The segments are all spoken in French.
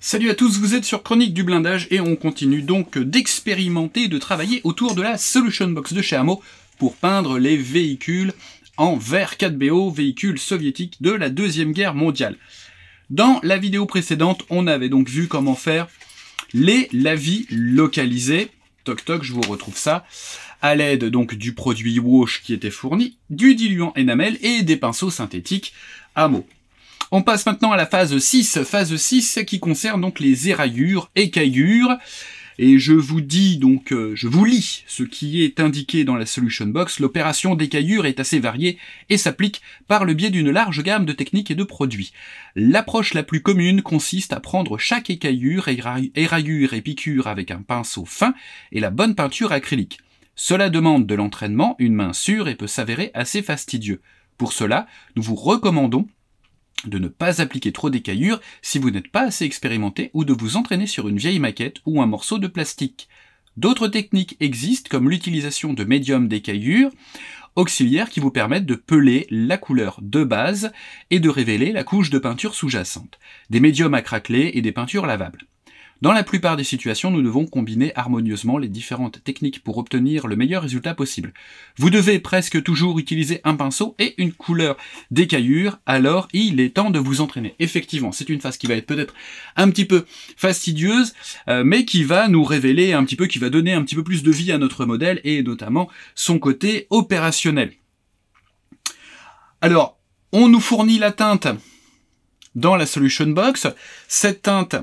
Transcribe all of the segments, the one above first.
Salut à tous, vous êtes sur Chronique du blindage et on continue donc d'expérimenter, de travailler autour de la Solution Box de chez Hamo pour peindre les véhicules en vert 4BO, véhicules soviétiques de la Deuxième Guerre mondiale. Dans la vidéo précédente, on avait donc vu comment faire les lavis localisés. Toc toc, je vous retrouve ça. À l'aide donc du produit wash qui était fourni, du diluant enamel et des pinceaux synthétiques Hamo. On passe maintenant à la phase 6 qui concerne donc les éraillures, écaillures. Et je vous dis donc, je vous lis ce qui est indiqué dans la Solution Box. L'opération d'écaillure est assez variée et s'applique par le biais d'une large gamme de techniques et de produits. L'approche la plus commune consiste à prendre chaque écaillure, éraillure et piqûre avec un pinceau fin et la bonne peinture acrylique. Cela demande de l'entraînement, une main sûre et peut s'avérer assez fastidieux. Pour cela, nous vous recommandons de ne pas appliquer trop d'écaillures si vous n'êtes pas assez expérimenté ou de vous entraîner sur une vieille maquette ou un morceau de plastique. D'autres techniques existent comme l'utilisation de médiums d'écaillures auxiliaires qui vous permettent de peler la couleur de base et de révéler la couche de peinture sous-jacente, des médiums à craqueler et des peintures lavables. Dans la plupart des situations, nous devons combiner harmonieusement les différentes techniques pour obtenir le meilleur résultat possible. Vous devez presque toujours utiliser un pinceau et une couleur d'écaillure, alors il est temps de vous entraîner. Effectivement, c'est une phase qui va être peut-être un petit peu fastidieuse, mais qui va nous révéler un petit peu, qui va donner un petit peu plus de vie à notre modèle et notamment son côté opérationnel. Alors, on nous fournit la teinte dans la Solution Box. Cette teinte,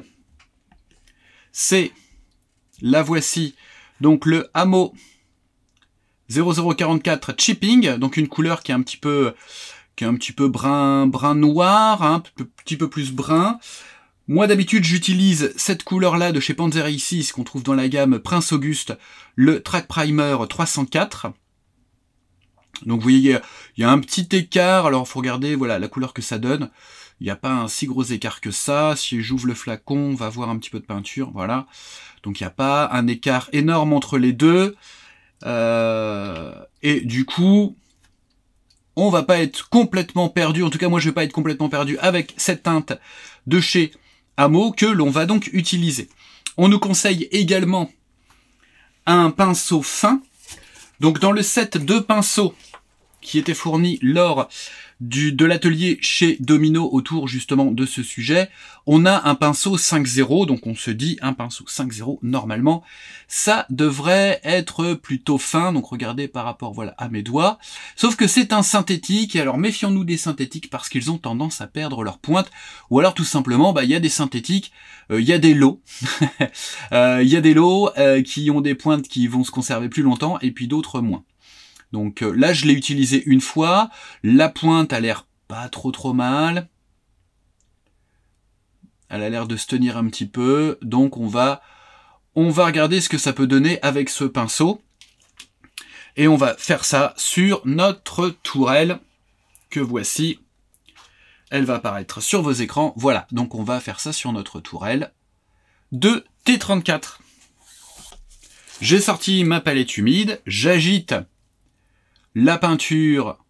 la voici, donc le Hamo 0044 Chipping, donc une couleur qui est un petit peu brun noir, un petit peu plus brun. Moi d'habitude j'utilise cette couleur là de chez Panzeri 6 qu'on trouve dans la gamme Prince Auguste, le Track Primer 304. Donc vous voyez, il y a un petit écart, alors il faut regarder voilà la couleur que ça donne. Il n'y a pas un si gros écart que ça. Si j'ouvre le flacon, on va voir un petit peu de peinture, voilà. Donc il n'y a pas un écart énorme entre les deux. Et du coup, on va pas être complètement perdu. En tout cas, moi je vais pas être complètement perdu avec cette teinte de chez Hamo que l'on va donc utiliser. On nous conseille également un pinceau fin. Donc dans le set de pinceaux qui était fourni lors de l'atelier chez Domino autour justement de ce sujet, on a un pinceau 5.0, donc on se dit un pinceau 5.0 normalement, ça devrait être plutôt fin, donc regardez par rapport voilà à mes doigts, sauf que c'est un synthétique, et alors méfions-nous des synthétiques parce qu'ils ont tendance à perdre leur pointe, ou alors tout simplement, il y a des synthétiques, il y a des lots, il y a des lots qui ont des pointes qui vont se conserver plus longtemps, et puis d'autres moins. Donc là, je l'ai utilisé une fois. La pointe a l'air pas trop mal. Elle a l'air de se tenir un petit peu. Donc on va regarder ce que ça peut donner avec ce pinceau. Et on va faire ça sur notre tourelle que voici. Elle va apparaître sur vos écrans. Voilà, donc on va faire ça sur notre tourelle de T34. J'ai sorti ma palette humide. J'agite la peinture,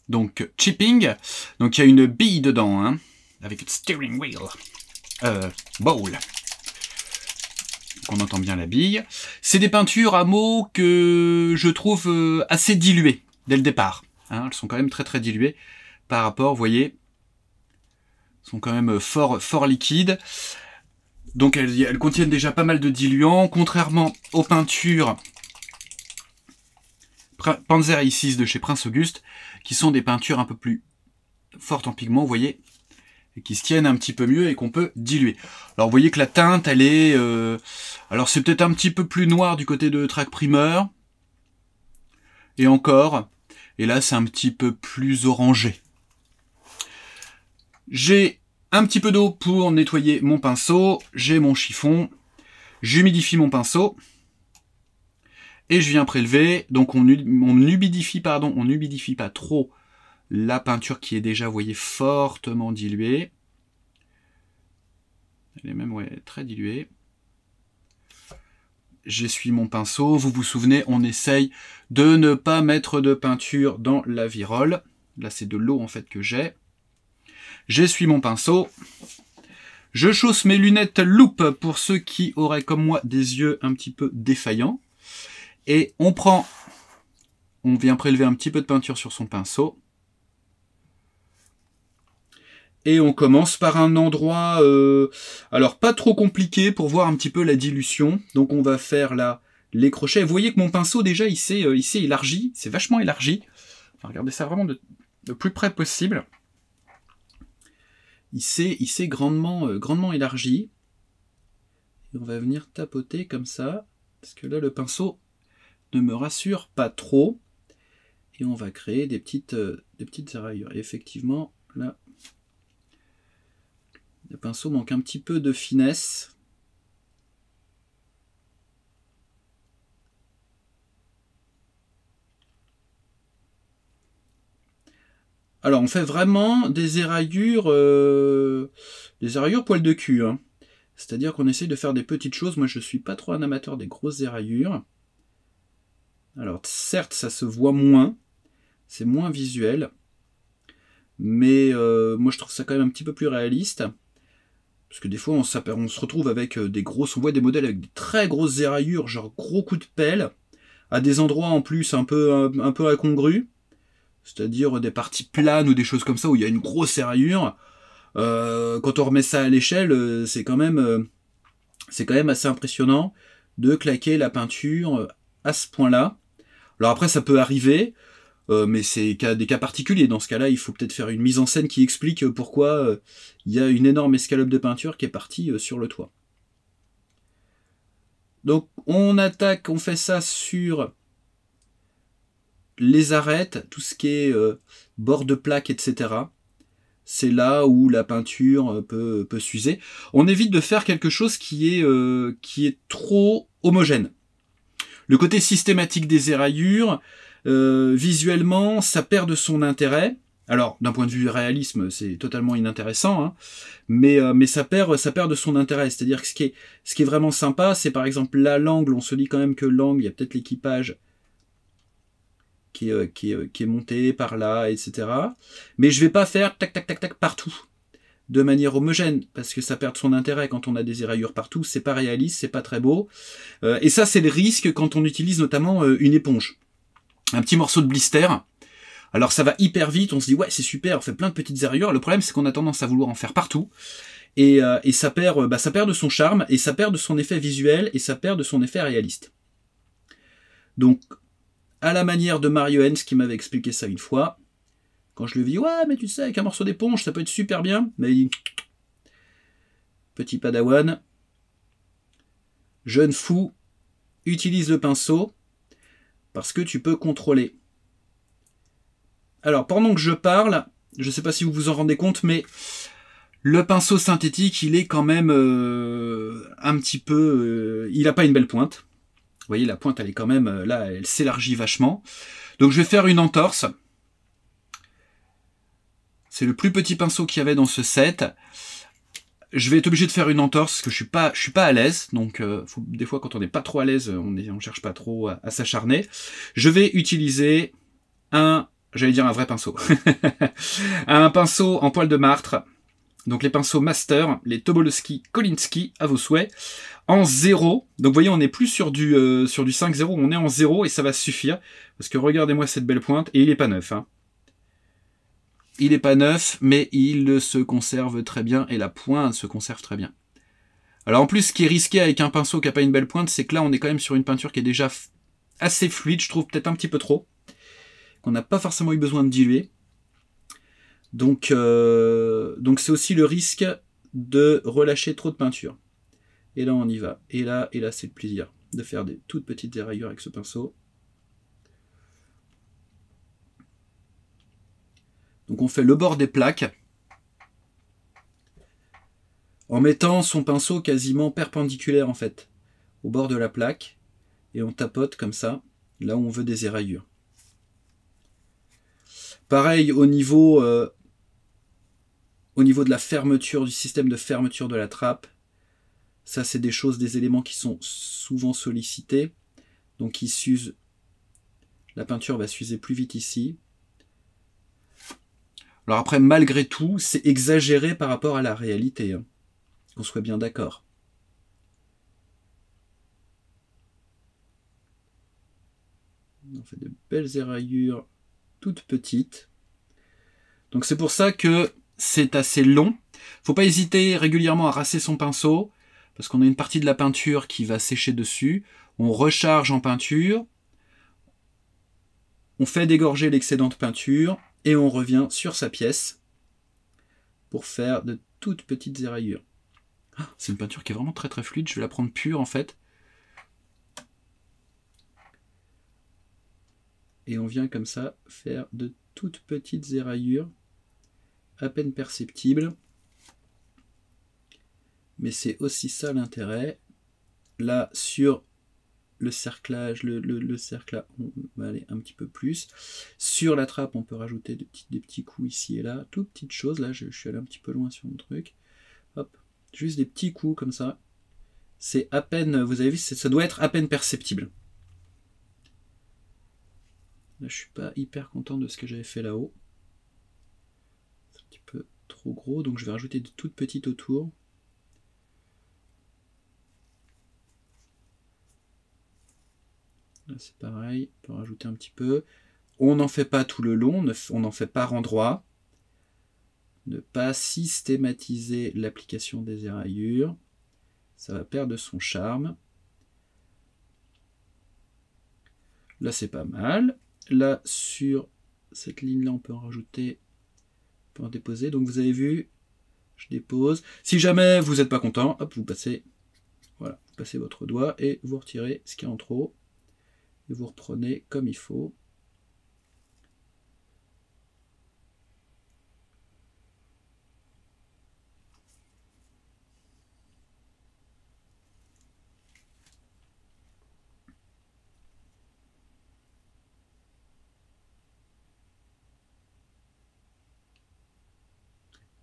donc chipping, donc il y a une bille dedans, hein, avec le steering wheel, bowl. Donc on entend bien la bille. C'est des peintures Hamo que je trouve assez diluées dès le départ. Hein, elles sont quand même très diluées par rapport, vous voyez, elles sont quand même fort liquides. Donc elles contiennent déjà pas mal de diluants, contrairement aux peintures Panzeri 6 de chez Prince Auguste, qui sont des peintures un peu plus fortes en pigments, vous voyez, et qui se tiennent un petit peu mieux et qu'on peut diluer. Alors vous voyez que la teinte, elle est... alors c'est peut-être un petit peu plus noir du côté de Track Primer, et encore, et là c'est un petit peu plus orangé. J'ai un petit peu d'eau pour nettoyer mon pinceau, j'ai mon chiffon, j'humidifie mon pinceau, et je viens prélever, donc on humidifie pas trop la peinture qui est déjà, vous voyez, fortement diluée. Elle est même, ouais, très diluée. J'essuie mon pinceau. Vous vous souvenez, on essaye de ne pas mettre de peinture dans la virole. Là, c'est de l'eau, en fait, que j'ai. J'essuie mon pinceau. Je chausse mes lunettes loupe pour ceux qui auraient comme moi des yeux un petit peu défaillants. Et on vient prélever un petit peu de peinture sur son pinceau. Et on commence par un endroit, alors pas trop compliqué pour voir un petit peu la dilution. Donc on va faire là les crochets. Vous voyez que mon pinceau déjà il s'est élargi, c'est vachement élargi. Enfin, regardez ça vraiment de plus près possible. Il s'est grandement élargi. Et on va venir tapoter comme ça, parce que là le pinceau ne me rassure pas trop. Et on va créer des petites rayures. Et effectivement, là, le pinceau manque un petit peu de finesse. Alors, on fait vraiment des éraillures poil de cul. Hein. C'est-à-dire qu'on essaye de faire des petites choses. Moi, je ne suis pas trop un amateur des grosses éraillures. Alors, certes, ça se voit moins. C'est moins visuel. Mais moi, je trouve ça quand même un petit peu plus réaliste. Parce que des fois, on se retrouve avec on voit des modèles avec des très grosses éraillures, genre gros coups de pelle, à des endroits en plus un peu incongrus. C'est-à-dire des parties planes ou des choses comme ça où il y a une grosse éraillure. Quand on remet ça à l'échelle, c'est quand même assez impressionnant de claquer la peinture à ce point-là. Alors après, ça peut arriver, mais c'est des cas particuliers. Dans ce cas-là, il faut peut-être faire une mise en scène qui explique pourquoi il y a une énorme escalope de peinture qui est partie sur le toit. Donc on fait ça sur les arêtes, tout ce qui est bord de plaque, etc. C'est là où la peinture peut s'user. On évite de faire quelque chose qui est trop homogène. Le côté systématique des éraillures, visuellement, ça perd de son intérêt. Alors, d'un point de vue réalisme, c'est totalement inintéressant, hein, mais ça perd de son intérêt. C'est-à-dire que ce qui est vraiment sympa, c'est par exemple là, l'angle, on se dit quand même que l'angle, il y a peut-être l'équipage qui est monté par là, etc. Mais je vais pas faire tac tac tac tac partout de manière homogène parce que ça perd son intérêt quand on a des éraillures partout, c'est pas réaliste, c'est pas très beau. Et ça c'est le risque quand on utilise notamment une éponge. Un petit morceau de blister. Alors ça va hyper vite, on se dit ouais c'est super, on fait plein de petites éraillures. Le problème c'est qu'on a tendance à vouloir en faire partout. Et ça perd de son charme, et ça perd de son effet visuel, et ça perd de son effet réaliste. Donc à la manière de Mario Hens qui m'avait expliqué ça une fois. Quand je lui ai dit, ouais, mais tu sais, avec un morceau d'éponge, ça peut être super bien. Mais il dit, petit padawan, jeune fou, utilise le pinceau parce que tu peux contrôler. Alors, pendant que je parle, je ne sais pas si vous vous en rendez compte, mais le pinceau synthétique, il est quand même un petit peu... il n'a pas une belle pointe. Vous voyez, la pointe, elle est quand même... là, elle s'élargit vachement. Donc, je vais faire une entorse. C'est le plus petit pinceau qu'il y avait dans ce set. Je vais être obligé de faire une entorse parce que je suis pas à l'aise. Donc, des fois, quand on n'est pas trop à l'aise, on cherche pas trop à s'acharner. Je vais utiliser un vrai pinceau. Un pinceau en poil de martre. Donc, les pinceaux Master, les Tobolowsky Kolinsky, à vos souhaits, en 0. Donc, vous voyez, on n'est plus sur du 5-0, on est en 0 et ça va suffire. Parce que regardez-moi cette belle pointe, et il est pas neuf, hein. Il n'est pas neuf, mais il se conserve très bien et la pointe se conserve très bien. Alors en plus, ce qui est risqué avec un pinceau qui n'a pas une belle pointe, c'est que là, on est quand même sur une peinture qui est déjà assez fluide, je trouve peut-être un petit peu trop, qu'on n'a pas forcément eu besoin de diluer. Donc c'est aussi le risque de relâcher trop de peinture. Et là, on y va. Et là, c'est le plaisir de faire des toutes petites éraillures avec ce pinceau. Donc on fait le bord des plaques en mettant son pinceau quasiment perpendiculaire en fait au bord de la plaque et on tapote comme ça là où on veut des éraillures. Pareil au niveau de la fermeture, du système de fermeture de la trappe. Ça c'est des éléments qui sont souvent sollicités, donc ils s'usent. La peinture va s'user plus vite ici. Alors après, malgré tout, c'est exagéré par rapport à la réalité. qu'on soit bien d'accord. On fait de belles éraillures toutes petites. Donc c'est pour ça que c'est assez long. Faut pas hésiter régulièrement à rincer son pinceau, parce qu'on a une partie de la peinture qui va sécher dessus. On recharge en peinture, on fait dégorger l'excédent de peinture, et on revient sur sa pièce pour faire de toutes petites éraillures. Ah, c'est une peinture qui est vraiment très très fluide, je vais la prendre pure en fait. Et on vient comme ça faire de toutes petites éraillures, à peine perceptibles. Mais c'est aussi ça l'intérêt. Là, sur le cerclage, le cercle là, on va aller un petit peu plus. Sur la trappe, on peut rajouter des petits coups ici et là, toutes petites choses. Là, je suis allé un petit peu loin sur mon truc. Hop, juste des petits coups comme ça. C'est à peine, vous avez vu, ça doit être à peine perceptible. Là, je suis pas hyper content de ce que j'avais fait là-haut. C'est un petit peu trop gros, donc je vais rajouter des toutes petites autour. Là, c'est pareil, on peut rajouter un petit peu. On n'en fait pas tout le long, on n'en fait par endroit. Ne pas systématiser l'application des éraillures. Ça va perdre son charme. Là, c'est pas mal. Là, sur cette ligne-là, on peut en rajouter, on peut en déposer. Donc, vous avez vu, je dépose. Si jamais vous n'êtes pas content, hop, vous passez, voilà, vous passez votre doigt et vous retirez ce qui est en trop. Et vous reprenez comme il faut.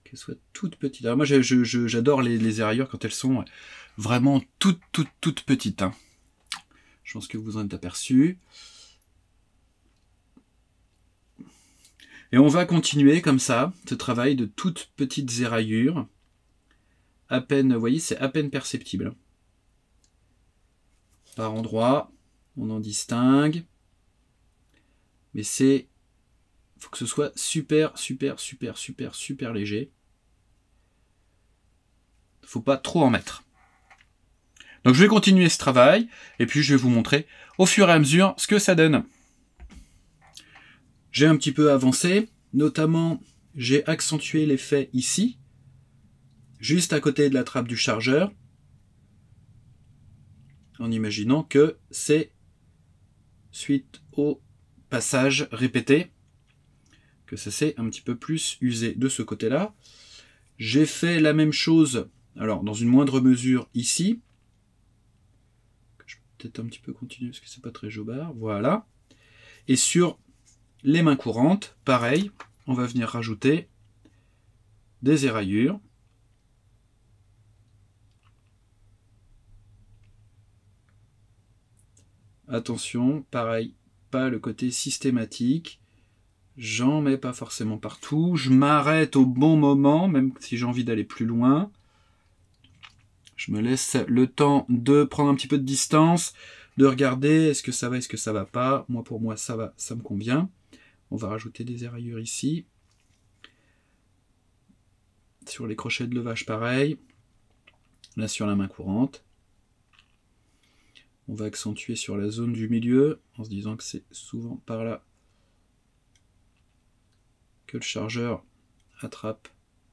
Qu'elles soient toutes petites. Alors moi, j'adore les éraillures quand elles sont vraiment toutes petites. Hein. Je pense que vous en êtes aperçu. Et on va continuer comme ça, ce travail de toutes petites éraillures. À peine, vous voyez, c'est à peine perceptible. Par endroit, on en distingue. Mais c'est... il faut que ce soit super léger. Il ne faut pas trop en mettre. Donc je vais continuer ce travail, et puis je vais vous montrer au fur et à mesure ce que ça donne. J'ai un petit peu avancé, notamment j'ai accentué l'effet ici, juste à côté de la trappe du chargeur, en imaginant que c'est suite au passage répété, que ça s'est un petit peu plus usé de ce côté-là. J'ai fait la même chose, alors dans une moindre mesure ici, je vais peut-être un petit peu continuer parce que c'est pas très jobard, voilà. Et sur les mains courantes, pareil, on va venir rajouter des éraillures. Attention, pareil, pas le côté systématique. J'en mets pas forcément partout. Je m'arrête au bon moment, même si j'ai envie d'aller plus loin. Je me laisse le temps de prendre un petit peu de distance, de regarder est-ce que ça va, est-ce que ça va pas. Moi, pour moi, ça va, ça me convient. On va rajouter des éraillures ici. Sur les crochets de levage, pareil. Là, sur la main courante. On va accentuer sur la zone du milieu, en se disant que c'est souvent par là que le chargeur attrape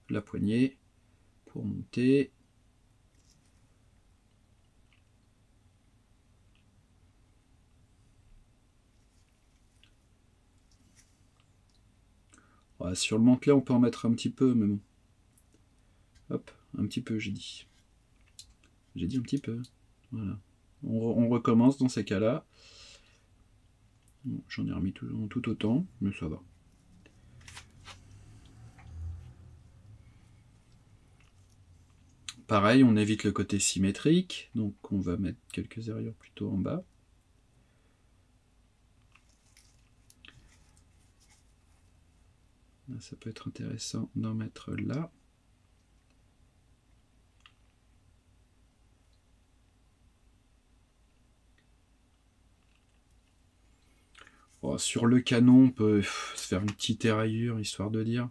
la poignée pour monter. Ouais, sur le mantelet, on peut en mettre un petit peu, mais bon. Hop, un petit peu, j'ai dit. J'ai dit un petit peu. Voilà. On recommence dans ces cas-là. Bon, j'en ai remis tout autant, mais ça va. Pareil, on évite le côté symétrique, donc on va mettre quelques éraillures plutôt en bas. Là, ça peut être intéressant d'en mettre là. Bon, sur le canon, on peut se faire une petite éraillure, histoire de dire.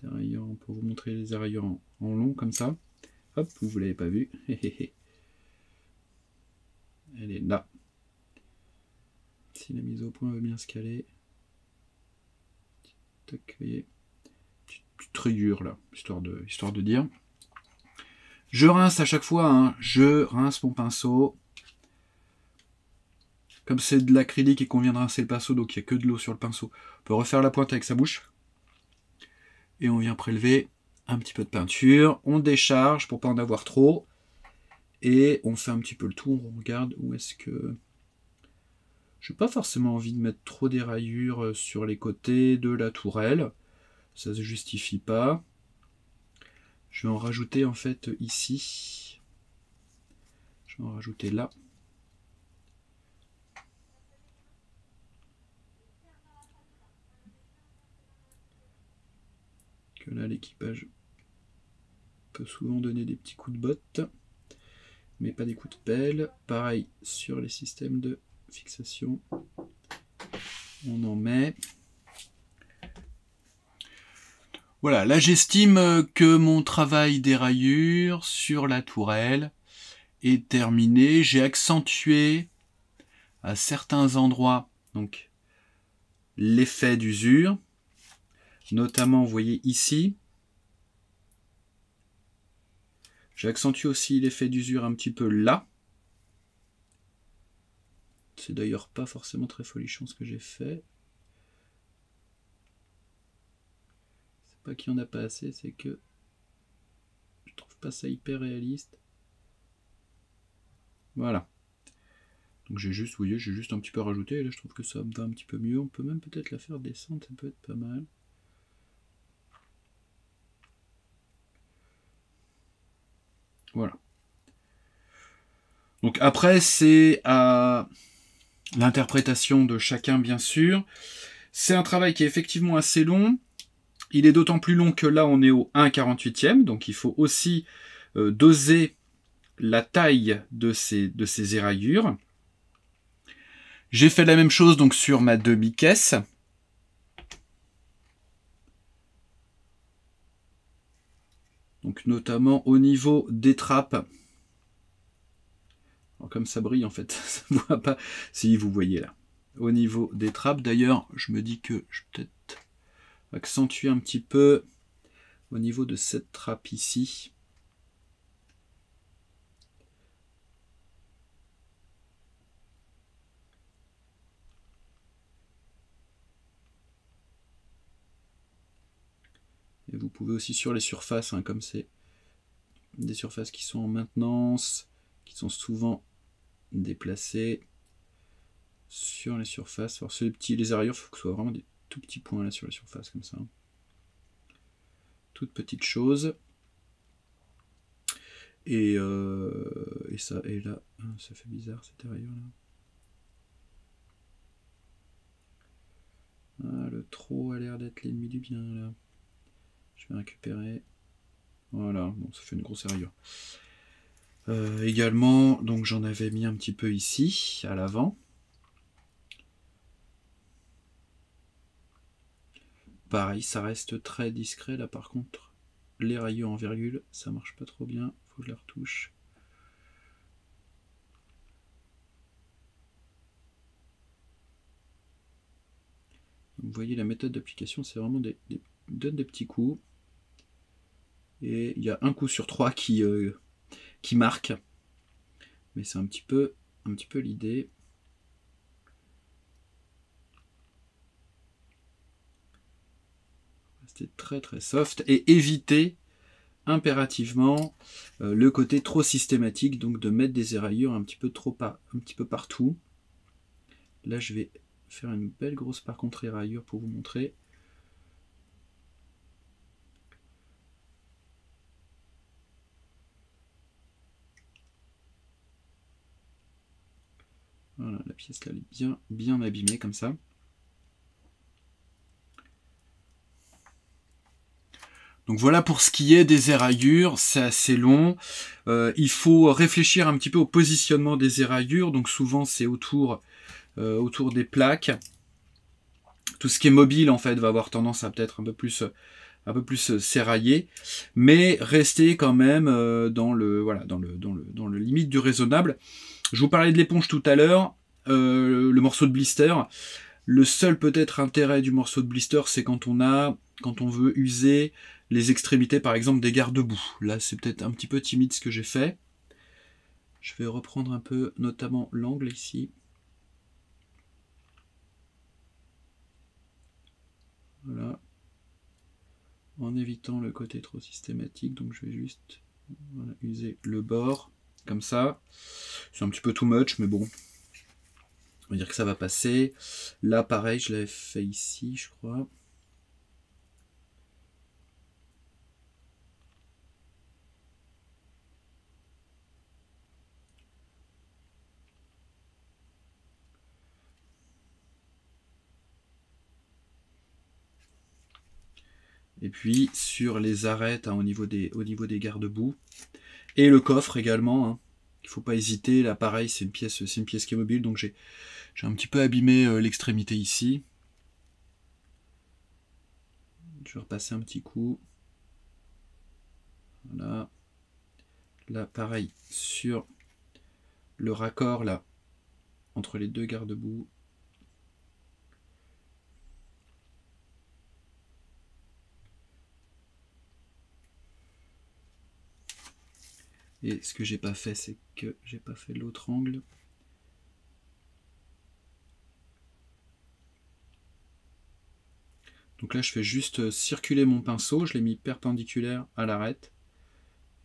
Éraillure, pour vous montrer les éraillures en long, comme ça. Hop, vous l'avez pas vu. Elle est là. Si la mise au point veut bien se caler. Tac, vous voyez. Petite rayure là, histoire de dire. Je rince à chaque fois, hein. Je rince mon pinceau. Comme c'est de l'acrylique et qu'on vient de rincer le pinceau, donc il n'y a que de l'eau sur le pinceau, on peut refaire la pointe avec sa bouche. Et on vient prélever un petit peu de peinture. On décharge pour pas en avoir trop. Et on fait un petit peu le tour. On regarde où est-ce que... Je n'ai pas forcément envie de mettre trop d'éraillures sur les côtés de la tourelle. Ça ne se justifie pas. Je vais en rajouter en fait ici. Je vais en rajouter là. Que là l'équipage peut souvent donner des petits coups de botte, mais pas des coups de pelle. Pareil sur les systèmes de fixation. On en met. Voilà, là j'estime que mon travail d'éraillure sur la tourelle est terminé. J'ai accentué à certains endroits donc l'effet d'usure. Notamment, vous voyez ici, j'accentue aussi l'effet d'usure un petit peu là. C'est d'ailleurs pas forcément très folichon ce que j'ai fait. C'est pas qu'il n'y en a pas assez, c'est que je trouve pas ça hyper réaliste. Voilà. Donc j'ai juste, vous voyez, j'ai juste un petit peu rajouté, et là je trouve que ça me va un petit peu mieux. On peut même peut-être la faire descendre, ça peut être pas mal. Voilà. Donc après, c'est à l'interprétation de chacun, bien sûr. C'est un travail qui est effectivement assez long. Il est d'autant plus long que là, on est au 1/48e. Donc il faut aussi doser la taille de ces éraillures. J'ai fait la même chose donc sur ma demi-caisse. Donc notamment au niveau des trappes. Alors comme ça brille en fait, ça ne voit pas. Si vous voyez là. Au niveau des trappes, d'ailleurs, je me dis que je vais peut-être accentuer un petit peu au niveau de cette trappe ici. Et vous pouvez aussi sur les surfaces, hein, comme c'est des surfaces qui sont en maintenance, qui sont souvent déplacées sur les surfaces. Alors les arrières, il faut que ce soit vraiment des tout petits points là sur la surface, comme ça. Toutes petites choses. Et ça, et là, ça fait bizarre cette arrière là. Ah, le trop a l'air d'être l'ennemi du bien là. Je vais récupérer. Voilà, bon, ça fait une grosse rayure. Également, donc j'en avais mis un petit peu ici, à l'avant. Pareil, ça reste très discret. Là, par contre, les rayures en virgule, ça marche pas trop bien. Faut que je les retouche. Vous voyez, la méthode d'application, c'est vraiment donne des petits coups. Et il y a un coup sur 3 qui marque. Mais c'est un petit peu l'idée. Rester très très soft et éviter impérativement le côté trop systématique, donc de mettre des éraillures un petit peu partout. Là, je vais faire une belle grosse par contre éraillure pour vous montrer. Voilà, la pièce là, elle est bien abîmée comme ça. Donc voilà pour ce qui est des éraillures, c'est assez long. Il faut réfléchir un petit peu au positionnement des éraillures, donc souvent c'est autour des plaques. Tout ce qui est mobile en fait va avoir tendance à peut-être un peu plus s'érailler, mais rester quand même dans le limite du raisonnable. Je vous parlais de l'éponge tout à l'heure, le morceau de blister. Le seul peut-être intérêt du morceau de blister, c'est quand on veut user les extrémités, par exemple, des garde-boue. Là, c'est peut-être un petit peu timide ce que j'ai fait. Je vais reprendre un peu, notamment l'angle ici. Voilà. En évitant le côté trop systématique, donc je vais juste user le bord, comme ça. C'est un petit peu too much, mais bon. On va dire que ça va passer. Là, pareil, je l'avais fait ici, je crois. Et puis sur les arêtes au niveau des garde-boue. Et le coffre également. Hein. Il ne faut pas hésiter. Là, pareil, c'est une pièce qui est mobile, donc j'ai un petit peu abîmé l'extrémité ici. Je vais repasser un petit coup. Voilà. Là, pareil, sur le raccord là, entre les deux garde-boue. Et ce que j'ai pas fait, c'est que j'ai pas fait l'autre angle. Donc là, je fais juste circuler mon pinceau, je l'ai mis perpendiculaire à l'arête.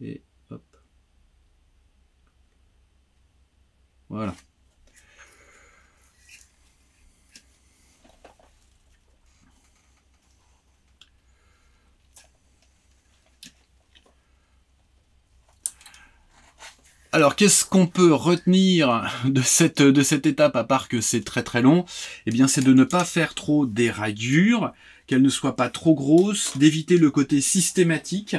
Et hop. Voilà. Alors, qu'est-ce qu'on peut retenir de cette étape, à part que c'est très très long? Eh bien, c'est de ne pas faire trop d'éraillures, qu'elles ne soient pas trop grosses, d'éviter le côté systématique,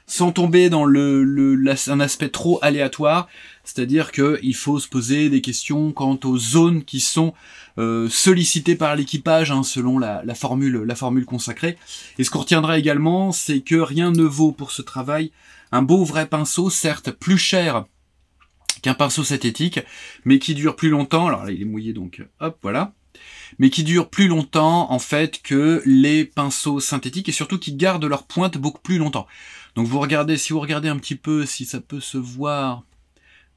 sans tomber dans un aspect trop aléatoire, c'est-à-dire qu'il faut se poser des questions quant aux zones qui sont sollicitées par l'équipage, hein, selon la formule consacrée. Et ce qu'on retiendra également, c'est que rien ne vaut pour ce travail un beau vrai pinceau, certes plus cher qu'un pinceau synthétique, mais qui dure plus longtemps. Alors là, il est mouillé, donc hop, voilà. Mais qui dure plus longtemps, en fait, que les pinceaux synthétiques, et surtout qui gardent leur pointe beaucoup plus longtemps. Donc si vous regardez un petit peu, si ça peut se voir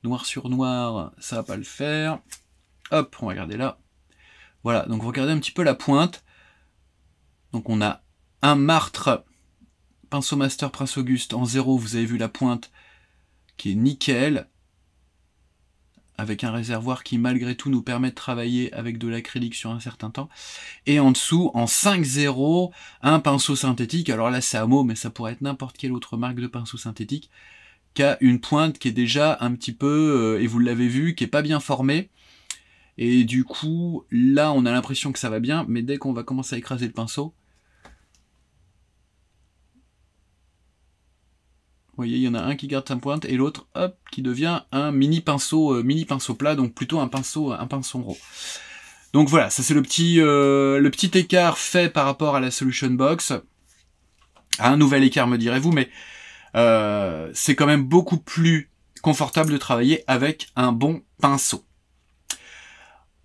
noir sur noir, ça va pas le faire. Hop, on va regarder là. Voilà, donc vous regardez un petit peu la pointe. Donc on a un martre pinceau master Prince Auguste en 0, vous avez vu la pointe qui est nickel, avec un réservoir qui malgré tout nous permet de travailler avec de l'acrylique sur un certain temps. Et en dessous, en 5-0, un pinceau synthétique, alors là c'est Amo, mais ça pourrait être n'importe quelle autre marque de pinceau synthétique, qui a une pointe qui est déjà un petit peu, et vous l'avez vu, qui est pas bien formée. Et du coup, là on a l'impression que ça va bien, mais dès qu'on va commencer à écraser le pinceau, vous voyez, il y en a un qui garde sa pointe et l'autre, hop, qui devient un mini pinceau plat, donc plutôt un pinceau rond. Donc voilà, ça c'est le petit écart fait par rapport à la Solution Box. Un nouvel écart, me direz-vous, mais c'est quand même beaucoup plus confortable de travailler avec un bon pinceau.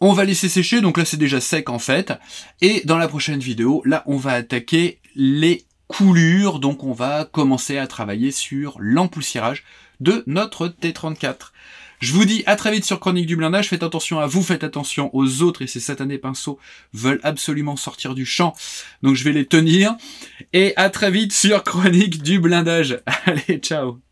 On va laisser sécher, donc là c'est déjà sec en fait. Et dans la prochaine vidéo, là on va attaquer les coulure, donc on va commencer à travailler sur l'empoussiérage de notre T34. Je vous dis à très vite sur Chronique du Blindage, faites attention à vous, faites attention aux autres, et ces satanés pinceaux veulent absolument sortir du champ, donc je vais les tenir, et à très vite sur Chronique du Blindage. Allez, ciao.